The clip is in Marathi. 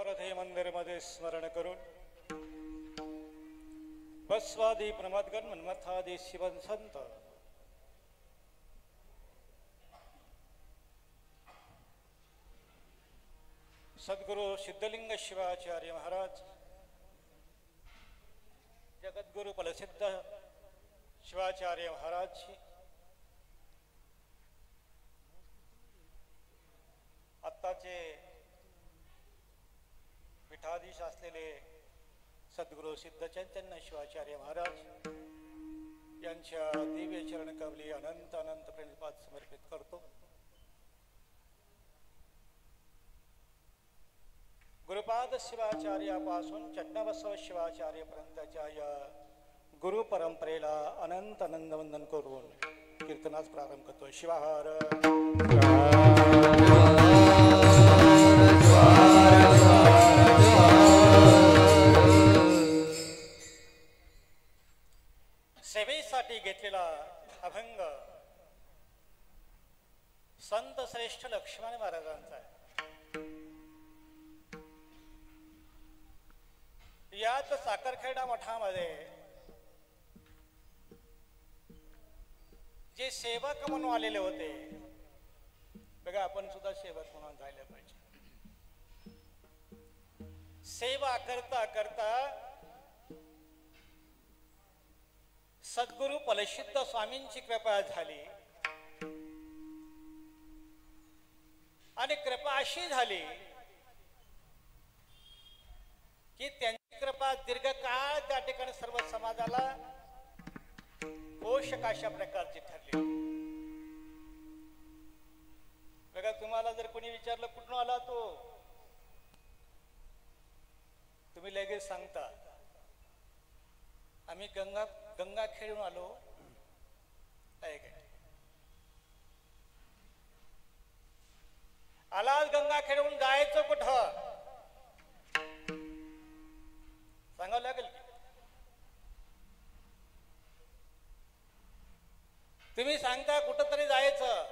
महारथे मंदिरमध्ये स्मरण करून बसवादी प्रमदगण मन्मथादी शिवन संत सद्गुरु सिद्धलिंग शिवाचार्य महाराज, जगद्गुरु प्रसिद्ध शिवाचार्य महाराज, आत्ताचे पीठाधीश असलेले सद्गुरु सिद्ध चैतन्य शिवाचार्य महाराज यांच्या दिव्य चरण कमली अनंत अनंत प्रेमपाद समर्पित करतो. गुरुपाद शिवाचार्यापासून चन्नबसव शिवाचार्यपर्यंतच्या या गुरु परंपरेला अनंत आनंद वंदन करून कीर्तनास प्रारंभ करतो. शिवाहार सेवेसाठी घेतलेला अभंग संत श्रेष्ठ लक्ष्मण महाराजांचा आहे. याच साखरखेडा मठामध्ये जे सेवक म्हणून आलेले होते बघा, आपण सुद्धा सेवक म्हणून जायला पाहिजे. सेवा करता करता सद्गुरु फलसिद्ध स्वामींची कृपा झाली आणि कृपा अशी झाली की त्यांची कृपा दीर्घकाळ त्या ठिकाणी सर्व समाजाला पोषक अशा प्रकारची ठरली. बघा, तुम्हाला जर कोणी विचारलं कुठून आला तो, तुम्ही लगेच सांगता आम्ही गंगा खेळून आलो. आलाच गंगा खेळून जायचं कुठं सांगावं लागेल. तुम्ही सांगता कुठं तरी जायचं,